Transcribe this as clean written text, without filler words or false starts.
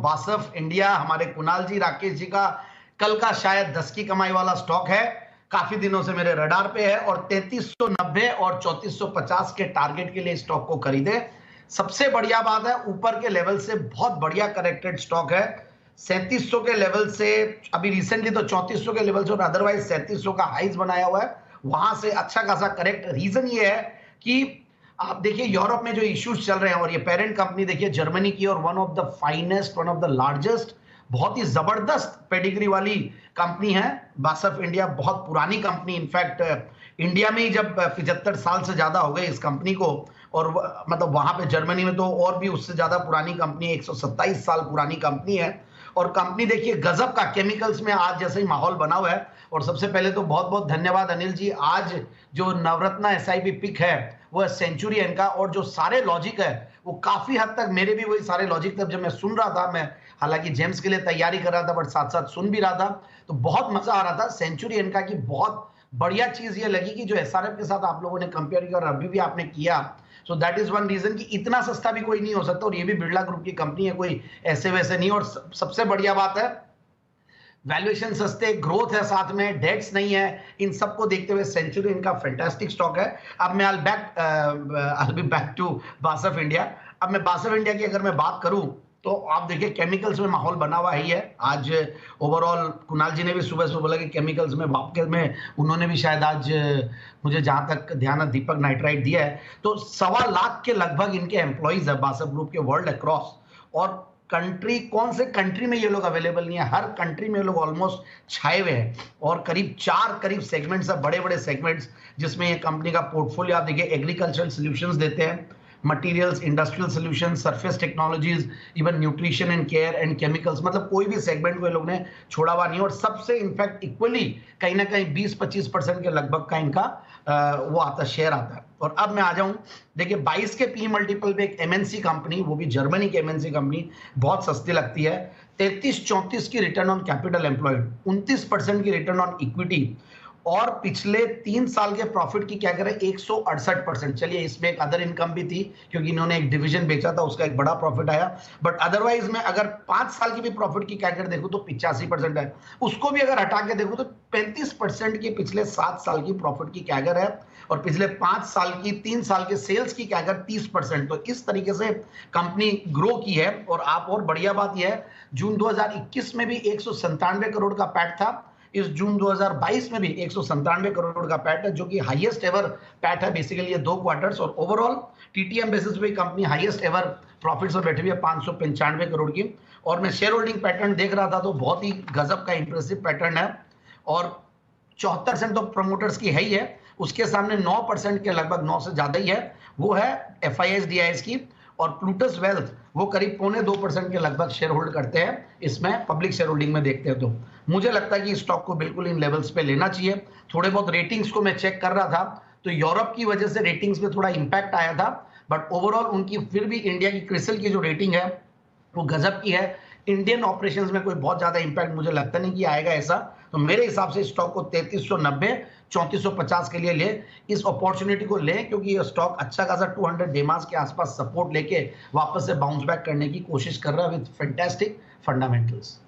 बासफ India, हमारे कुणाल जी, राकेश जी का कल का शायद 10 की कमाई वाला स्टॉक है, काफी दिनों से मेरे रडार पे है और 3390 और 3450 के टारगेट के लिए स्टॉक को खरीदे। सबसे बढ़िया बात है, ऊपर के लेवल से बहुत बढ़िया करेक्टेड स्टॉक है। 3700 के लेवल से अभी रिसेंटली तो 3400 के लेवल से और अदरवाइज 3700 का हाइज बनाया हुआ है, वहां से अच्छा खासा करेक्ट। रीजन ये है कि आप देखिए यूरोप में जो इश्यूज चल रहे हैं और ये पेरेंट कंपनी देखिए जर्मनी की और one of the finest, one of the largest, बहुत ही जबरदस्त पेडिग्री वाली कंपनी है बासफ इंडिया। बहुत पुरानी कंपनी, इनफैक्ट इंडिया में ही जब 75 साल से ज्यादा हो गए इस कंपनी को, और मतलब वहां पे जर्मनी में तो और भी उससे ज्यादा पुरानी कंपनी है, 127 साल पुरानी कंपनी है। और कंपनी देखिए गजब का केमिकल्स में आज जैसे ही माहौल बना हुआ है। और सबसे पहले तो बहुत बहुत धन्यवाद अनिल जी, आज जो नवरत्ना एसआईपी पिक है वो है सेंचुरियन का, और जो सारे लॉजिक है वो काफी हद तक मेरे भी वही सारे लॉजिक तब जब मैं सुन रहा था, मैं हालांकि जेम्स के लिए तैयारी कर रहा था बट साथ साथ सुन भी रहा था, तो बहुत मजा आ रहा था सेंचुरियन का। की बहुत बढ़िया चीज ये लगी कि जो एसआरएफ के साथ आप लोगों ने कंपेयर किया और अभी भी आपने किया, so that is one reason कि इतना सस्ता भी कोई नहीं हो सकता, और ये भी बिरला ग्रुप की कंपनी है, कोई ऐसे वैसे नहीं। और सबसे बढ़िया बात है वैल्यूएशन सस्ते, ग्रोथ है, साथ में डेट्स नहीं है, इन सबको देखते हुए सेंचुरी इनका फैंटास्टिक स्टॉक है। अब मैं I be back to BASF India. अब मैं बासफ इंडिया की अगर मैं बात करूं तो आप देखिए केमिकल्स में माहौल बना हुआ ही है। आज ओवरऑल कुणाल जी ने भी सुबह सुबह बोला कि केमिकल्स में वापस में उन्होंने भी शायद आज मुझे जहां तक ध्यान है दीपक नाइट्राइट दिया है, तो 1.25 लाख के लगभग इनके एम्प्लॉइज है बासफ ग्रुप के वर्ल्ड अक्रॉस। और कंट्री, कौन से कंट्री में ये लोग अवेलेबल नहीं है, हर कंट्री में ये लोग ऑलमोस्ट छाए हुए हैं। और करीब 4 सेगमेंट्स है, बड़े बड़े सेगमेंट्स, जिसमें ये कंपनी का पोर्टफोलियो आप देखिए एग्रीकल्चरल सॉल्यूशंस देते हैं, materials, industrial solution, surface technologies, even nutrition and care and chemicals, मतलब कोई भी सेगमेंट को ये लोग ने छोड़ा हुआ नहीं। और सबसे इनफैक्ट इक्वली कहीं ना कहीं 20-25% के लगभग का इनका वो आता, शेयर आता है। और अब मैं आ जाऊं, देखिए 22 के पी मल्टीपल पे एक एमएनसी कंपनी, वो भी जर्मनी की एमएनसी कंपनी, बहुत सस्ती लगती है। 33-34 की रिटर्न ऑन कैपिटल एम्प्लॉयड, 29% की रिटर्न ऑन इक्विटी, और पिछले 3 साल के प्रॉफिट की क्या करें 168%। चलिए इसमें एक अदर इनकम भी थी क्योंकि इन्होंने एक डिवीजन बेचा था, उसका एक बड़ा प्रॉफिट आया, बट अदरवाइज में अगर 5 साल की भी प्रॉफिट की कैगर देखो तो 85% है। उसको भी अगर हटा के देखो तो 35% की पिछले 7 साल की प्रॉफिट की कैगर है, और पिछले 5 साल की, 3 साल के सेल्स की कैगर 30%। तो इस तरीके से कंपनी ग्रो की है। और आप, और बढ़िया बात यह है, जून 2021 में भी 197 करोड़ का पैट था, इस जून 2022 में भी 197 करोड़ का पैट है, जो कि हाईएस्ट एवर पैट है बेसिकली ये 2 क्वार्टर्स। और ओवरऑल टीटीएम बेसिस पे कंपनी हाईएस्ट एवर प्रॉफिट्स में बैठी हुई है 595 करोड़ की। और मैं शेयर होल्डिंग पैटर्न देख रहा था तो बहुत ही गजब का इंप्रेसिव पैटर्न है, और 74% तो प्रमोटर्स की है ही है, उसके सामने 9% के लगभग 9 से ज्यादा ही है, वो है एफआईएस डीआईएस की। और प्लूटस वेल्थ वो करीब 1.25% के लगभग शेयर होल्ड करते हैं इसमें, पब्लिक शेयर होल्डिंग में देखते हैं। तो मुझे लगता है कि स्टॉक को बिल्कुल इन लेवल्स पे लेना चाहिए। थोड़े बहुत रेटिंग्स को मैं चेक कर रहा था तो यूरोप की वजह से रेटिंग्स में थोड़ा इंपैक्ट आया था, बट ओवरऑल उनकी फिर भी इंडिया की क्रिसिल की जो रेटिंग है वो गजब की है। इंडियन ऑपरेशंस में कोई बहुत ज्यादा इंपैक्ट मुझे लगता नहीं कि आएगा ऐसा, तो मेरे हिसाब से स्टॉक को 3390 3450 के लिए ले, इस अपॉर्चुनिटी को ले, क्योंकि ये स्टॉक अच्छा खासा 200 डेमास के आसपास सपोर्ट लेके वापस से बाउंस बैक करने की कोशिश कर रहा है विद फैंटास्टिक फंडामेंटल्स।